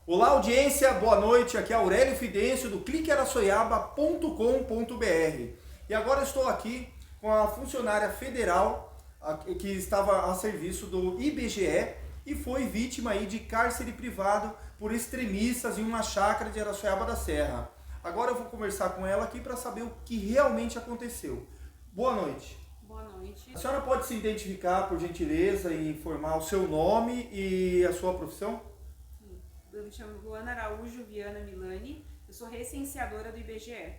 Olá, audiência, boa noite. Aqui é Aurélio Fidêncio do cliquearaçoiaba.com.br. E agora eu estou aqui com a funcionária federal que estava a serviço do IBGE e foi vítima aí de cárcere privado por extremistas em uma chácara de Araçoiaba da Serra. Agora eu vou conversar com ela aqui para saber o que realmente aconteceu. Boa noite. Boa noite. A senhora pode se identificar, por gentileza, e informar o seu nome e a sua profissão? Eu me chamo Luana Araújo Viana Milani, eu sou recenseadora do IBGE.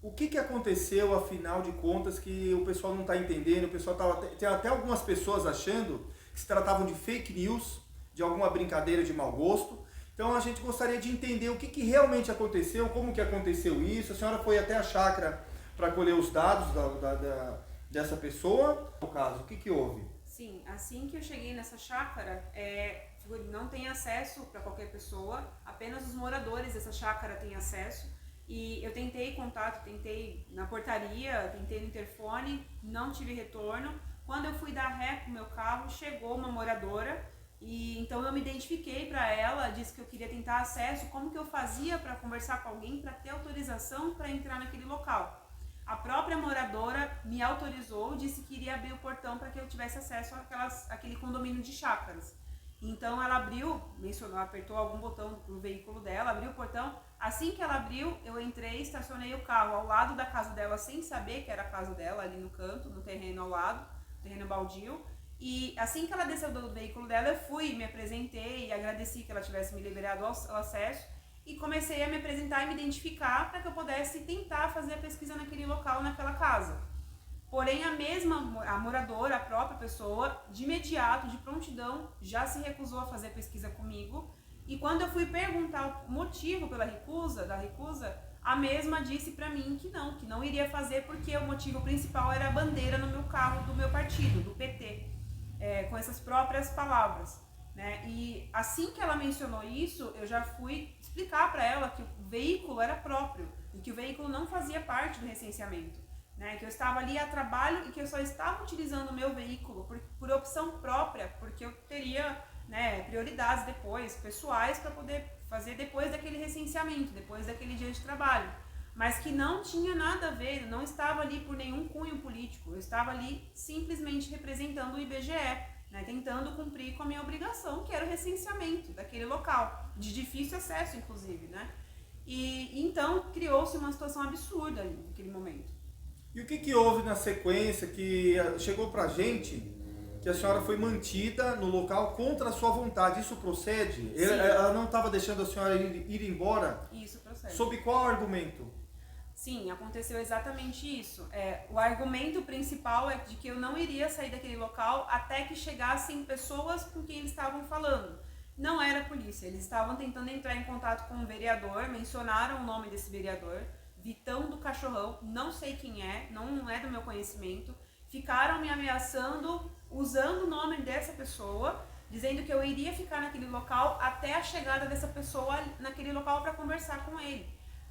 O que aconteceu, afinal de contas, que o pessoal não está entendendo? O pessoal tem até algumas pessoas achando que se tratavam de fake news, de alguma brincadeira de mau gosto. Então a gente gostaria de entender o que realmente aconteceu, como que aconteceu isso. A senhora foi até a chácara para colher os dados dessa pessoa. No caso, o que houve? Sim, assim que eu cheguei nessa chácara, não tem acesso para qualquer pessoa, apenas os moradores dessa chácara têm acesso. E eu tentei contato, tentei na portaria, tentei no interfone, não tive retorno. Quando eu fui dar ré com o meu carro, chegou uma moradora e então eu me identifiquei para ela, disse que eu queria tentar acesso, como que eu fazia para conversar com alguém para ter autorização para entrar naquele local. A própria moradora me autorizou, disse que iria abrir o portão para que eu tivesse acesso àquele condomínio de chácaras. Então ela abriu, apertou algum botão do veículo dela, abriu o portão. Assim que ela abriu, eu entrei, estacionei o carro ao lado da casa dela, sem saber que era a casa dela, ali no canto, no terreno ao lado, terreno baldio. E assim que ela desceu do veículo dela, eu fui, me apresentei e agradeci que ela tivesse me liberado o acesso. E comecei a me apresentar e me identificar para que eu pudesse tentar fazer a pesquisa naquele local, naquela casa. Porém, a moradora, a própria pessoa, de imediato, de prontidão, já se recusou a fazer a pesquisa comigo. E quando eu fui perguntar o motivo da recusa, a mesma disse para mim que não iria fazer porque o motivo principal era a bandeira no meu carro do meu partido, do PT, com essas próprias palavras. Né? E assim que ela mencionou isso, eu já fui explicar para ela que o veículo era próprio e que o veículo não fazia parte do recenseamento. Né, que eu estava ali a trabalho e que eu só estava utilizando o meu veículo por opção própria, porque eu teria prioridades depois, pessoais, para poder fazer depois daquele recenseamento, depois daquele dia de trabalho. Mas que não tinha nada a ver, eu não estava ali por nenhum cunho político, eu estava ali simplesmente representando o IBGE, tentando cumprir com a minha obrigação, que era o recenseamento daquele local, de difícil acesso, inclusive. E então criou-se uma situação absurda ali, naquele momento. E o que houve na sequência que chegou pra gente que a senhora foi mantida no local contra a sua vontade? Isso procede? Ela não estava deixando a senhora ir embora? Isso procede. Sob qual argumento? Sim, aconteceu exatamente isso. O argumento principal é de que eu não iria sair daquele local até que chegassem pessoas com quem eles estavam falando. Não era a polícia, eles estavam tentando entrar em contato com um vereador, mencionaram o nome desse vereador, Vitão do Cachorrão, não sei quem é, não é do meu conhecimento, ficaram me ameaçando, usando o nome dessa pessoa, dizendo que eu iria ficar naquele local até a chegada dessa pessoa naquele local para conversar com ele.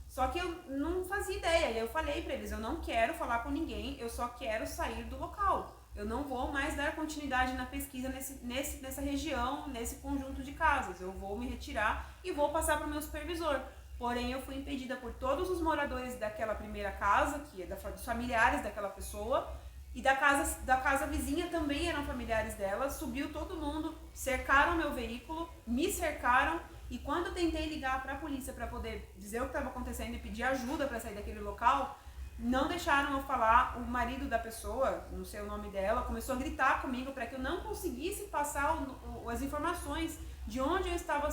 Só que eu não fazia ideia, e eu falei para eles, eu não quero falar com ninguém, eu só quero sair do local. Eu não vou mais dar continuidade na pesquisa nessa região, nesse conjunto de casas, eu vou me retirar e vou passar para o meu supervisor. Porém, eu fui impedida por todos os moradores daquela primeira casa, que é dos familiares daquela pessoa, e da casa vizinha também eram familiares dela. Subiu todo mundo, cercaram meu veículo, me cercaram, e quando eu tentei ligar para a polícia para poder dizer o que estava acontecendo e pedir ajuda para sair daquele local, não deixaram eu falar. O marido da pessoa, não sei o nome dela, começou a gritar comigo para que eu não conseguisse passar as informações de onde estava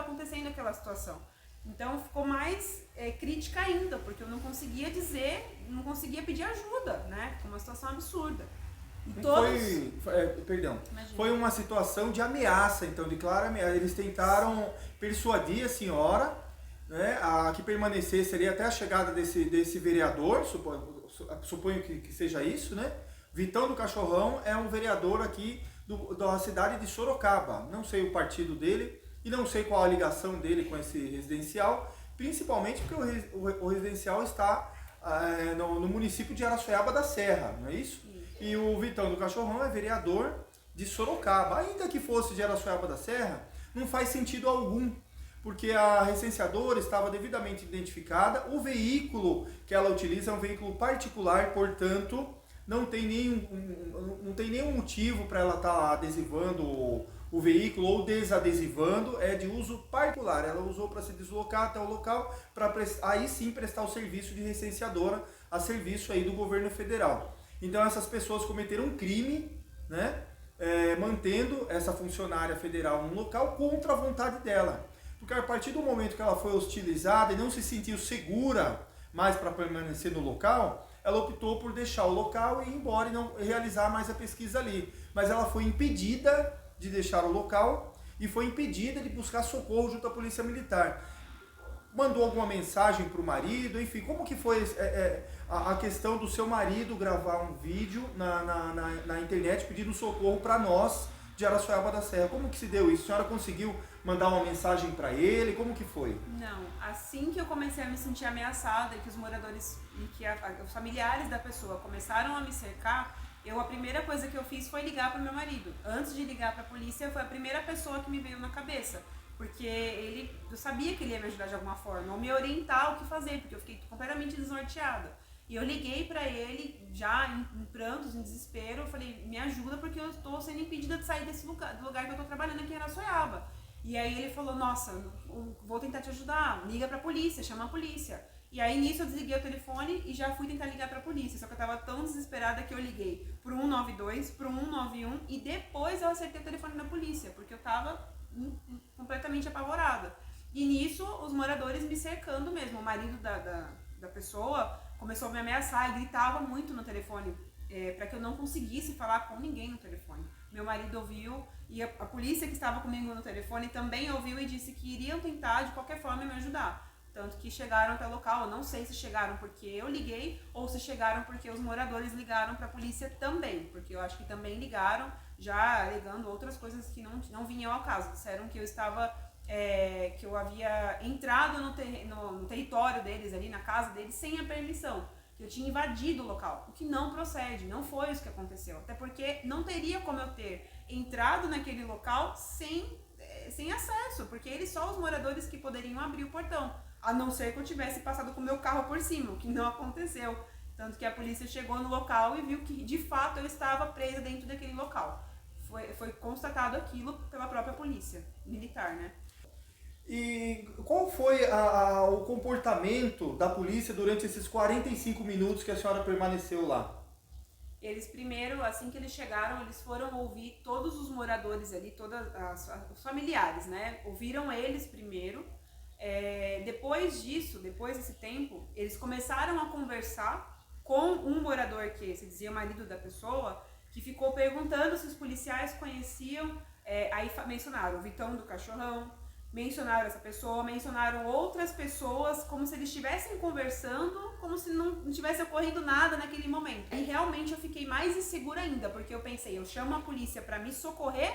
acontecendo aquela situação. Então ficou mais crítica ainda, porque eu não conseguia não conseguia pedir ajuda, Foi uma situação absurda. E foi uma situação de ameaça, então, de clara ameaça. Eles tentaram persuadir a senhora, a que permanecesse ali até a chegada desse vereador, suponho que seja isso, Vitão do Cachorrão é um vereador aqui da cidade de Sorocaba, não sei o partido dele, e não sei qual a ligação dele com esse residencial, principalmente porque o residencial está no município de Araçoiaba da Serra, não é isso? E o Vitão do Cachorrão é vereador de Sorocaba. Ainda que fosse de Araçoiaba da Serra, não faz sentido algum, porque a recenseadora estava devidamente identificada, o veículo que ela utiliza é um veículo particular, portanto, não tem nenhum motivo para ela estar adesivando o veículo ou desadesivando, é de uso particular. Ela usou para se deslocar até o local, para aí sim prestar o serviço de recenseadora, a serviço aí do governo federal. Então essas pessoas cometeram um crime, né, mantendo essa funcionária federal no local contra a vontade dela. Porque a partir do momento que ela foi hostilizada e não se sentiu segura mais para permanecer no local, ela optou por deixar o local e ir embora e não realizar mais a pesquisa ali. Mas ela foi impedida de deixar o local e foi impedida de buscar socorro junto à Polícia Militar. Mandou alguma mensagem para o marido, enfim, como que foi a questão do seu marido gravar um vídeo na internet pedindo socorro para nós de Araçoiaba da Serra? Como que se deu isso? A senhora conseguiu mandar uma mensagem para ele? Como que foi? Não, assim que eu comecei a me sentir ameaçada e que os moradores e que os familiares da pessoa começaram a me cercar, a primeira coisa que eu fiz foi ligar para o meu marido. Antes de ligar para a polícia, foi a primeira pessoa que me veio na cabeça. Porque eu sabia que ele ia me ajudar de alguma forma, ou me orientar o que fazer, porque eu fiquei completamente desnorteada. E eu liguei pra ele, já em prantos, em desespero, eu falei, me ajuda porque eu estou sendo impedida de sair do lugar que eu estou trabalhando aqui em Araçoiaba. E aí ele falou, nossa, vou tentar te ajudar, liga pra polícia, chama a polícia. E aí nisso eu desliguei o telefone e já fui tentar ligar pra polícia, só que eu tava tão desesperada que eu liguei pro 192, pro 191 e depois eu acertei o telefone da polícia, porque eu tava completamente apavorada. E nisso, os moradores me cercando mesmo. O marido da pessoa começou a me ameaçar e gritava muito no telefone, para que eu não conseguisse falar com ninguém no telefone. Meu marido ouviu e a polícia que estava comigo no telefone também ouviu e disse que iriam tentar de qualquer forma me ajudar. Tanto que chegaram até o local. Eu não sei se chegaram porque eu liguei ou se chegaram porque os moradores ligaram para a polícia também, porque eu acho que também ligaram já alegando outras coisas que não vinham ao caso. Disseram que eu estava, que eu havia entrado no território deles, ali na casa deles, sem a permissão, que eu tinha invadido o local, o que não procede, não foi isso que aconteceu, até porque não teria como eu ter entrado naquele local sem acesso, porque só os moradores que poderiam abrir o portão, a não ser que eu tivesse passado com o meu carro por cima, o que não aconteceu. Tanto que a polícia chegou no local e viu que, de fato, eu estava presa dentro daquele local. Foi constatado aquilo pela própria polícia militar, né? E qual foi o comportamento da polícia durante esses 45 minutos que a senhora permaneceu lá? Eles primeiro, assim que eles chegaram, eles foram ouvir todos os moradores ali, os familiares, né? Ouviram eles primeiro. Depois disso, depois desse tempo, eles começaram a conversar com um morador que se dizia marido da pessoa, que ficou perguntando se os policiais conheciam, aí mencionaram o Vitão do Cachorrão, mencionaram essa pessoa, mencionaram outras pessoas, como se eles estivessem conversando, como se não tivesse ocorrido nada naquele momento. E realmente eu fiquei mais insegura ainda, porque eu pensei, eu chamo a polícia para me socorrer,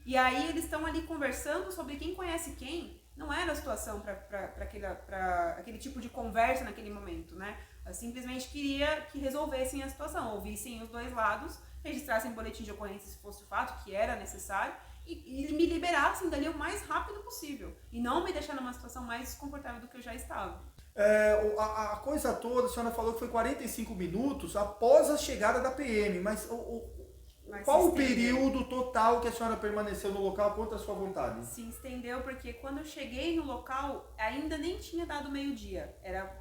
e aí eles estão ali conversando sobre quem conhece quem. Não era a situação para aquele tipo de conversa naquele momento, né? Eu simplesmente queria que resolvessem a situação, ouvissem os dois lados, registrassem boletim de ocorrência se fosse o fato, que era necessário, e me liberassem dali o mais rápido possível. E não me deixar numa situação mais desconfortável do que eu já estava. A coisa toda, a senhora falou que foi 45 minutos após a chegada da PM, mas qual o período total que a senhora permaneceu no local contra a sua vontade? Se estendeu porque quando eu cheguei no local ainda nem tinha dado meio-dia,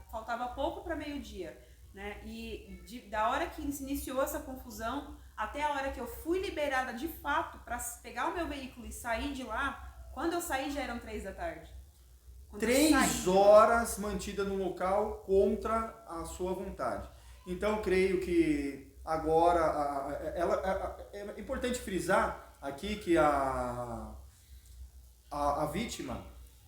faltava pouco para meio-dia, né? E da hora que se iniciou essa confusão até a hora que eu fui liberada de fato para pegar o meu veículo e sair de lá, quando eu saí já eram 3 da tarde. 3 horas mantida no local contra a sua vontade. Então, creio que agora, é importante frisar aqui que a vítima,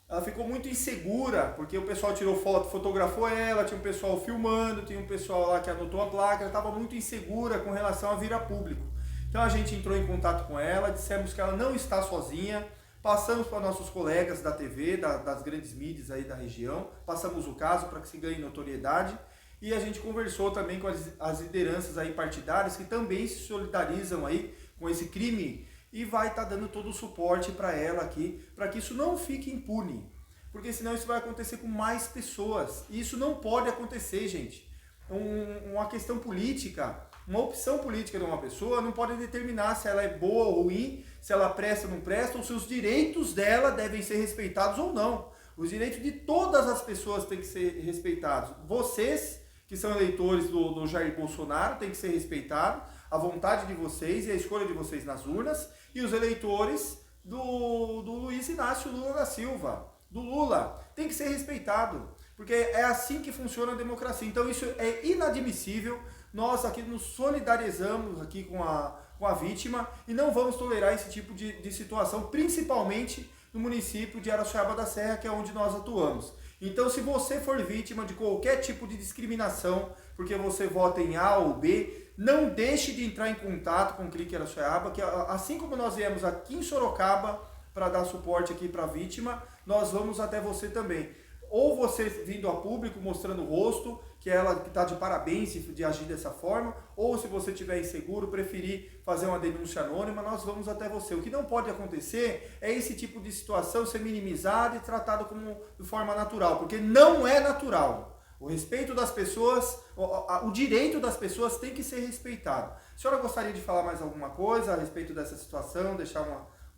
ela ficou muito insegura, porque o pessoal tirou foto, fotografou ela, tinha um pessoal filmando, tinha um pessoal lá que anotou a placa, ela estava muito insegura com relação a vir a público. Então a gente entrou em contato com ela, dissemos que ela não está sozinha, passamos para nossos colegas da TV, das grandes mídias aí da região, passamos o caso para que se ganhe notoriedade, e a gente conversou também com as lideranças aí partidárias que também se solidarizam aí com esse crime e vai estar dando todo o suporte para ela aqui, para que isso não fique impune. porque senão isso vai acontecer com mais pessoas. E isso não pode acontecer, gente. Uma questão política, uma opção política de uma pessoa não pode determinar se ela é boa ou ruim, se ela presta ou não presta, ou se os direitos dela devem ser respeitados ou não. Os direitos de todas as pessoas têm que ser respeitados. Vocês, que são eleitores do Jair Bolsonaro, têm que ser respeitados, a vontade de vocês e a escolha de vocês nas urnas, e os eleitores do Luiz Inácio Lula da Silva, do Lula, tem que ser respeitado, porque é assim que funciona a democracia. Então isso é inadmissível. Nós aqui nos solidarizamos aqui com a vítima e não vamos tolerar esse tipo de situação, principalmente no município de Araçoiaba da Serra, que é onde nós atuamos. Então, se você for vítima de qualquer tipo de discriminação, porque você vota em A ou B, não deixe de entrar em contato com o Clique Araçoiaba, que assim como nós viemos aqui em Sorocaba para dar suporte aqui para a vítima, nós vamos até você também. Ou você vindo a público mostrando o rosto, que ela está de parabéns de agir dessa forma, ou se você estiver inseguro, preferir fazer uma denúncia anônima, nós vamos até você. O que não pode acontecer é esse tipo de situação ser minimizado e tratado como de forma natural, porque não é natural. O respeito das pessoas, o direito das pessoas tem que ser respeitado. A senhora gostaria de falar mais alguma coisa a respeito dessa situação, deixar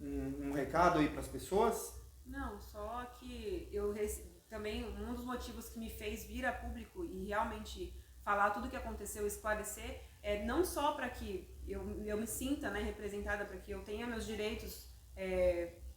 um recado aí para as pessoas? Não, só que também um dos motivos que me fez vir a público e realmente falar tudo o que aconteceu, esclarecer, é não só para que eu me sinta, né, representada, para que eu tenha meus direitos,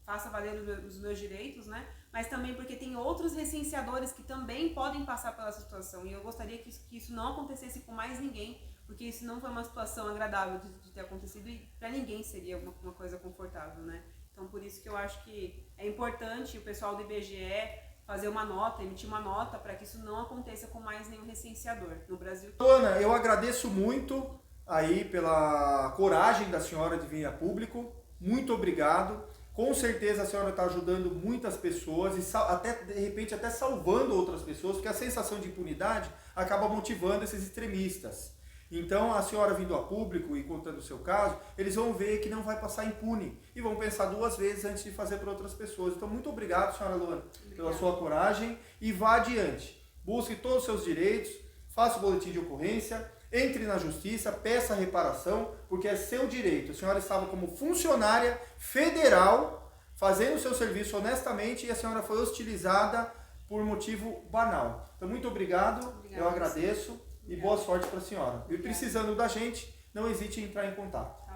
faça valer os meus direitos, né, mas também porque tem outros recenseadores que também podem passar pela situação, e eu gostaria que isso não acontecesse com mais ninguém, porque isso não foi uma situação agradável de ter acontecido e para ninguém seria uma coisa confortável, né. Então por isso que eu acho que é importante o pessoal do IBGE fazer uma nota, emitir uma nota para que isso não aconteça com mais nenhum recenseador no Brasil. Ana, eu agradeço muito aí pela coragem da senhora de vir a público. Muito obrigado. Com certeza a senhora está ajudando muitas pessoas e até de repente até salvando outras pessoas, porque a sensação de impunidade acaba motivando esses extremistas. Então, a senhora vindo a público e contando o seu caso, eles vão ver que não vai passar impune e vão pensar duas vezes antes de fazer para outras pessoas. Então, muito obrigado, senhora Luana, pela sua coragem e vá adiante. Busque todos os seus direitos, faça o boletim de ocorrência, entre na justiça, peça reparação, porque é seu direito. A senhora estava como funcionária federal, fazendo o seu serviço honestamente e a senhora foi hostilizada por motivo banal. Então, muito obrigado, eu agradeço. E boa sorte para a senhora. E precisando da gente, não hesite em entrar em contato.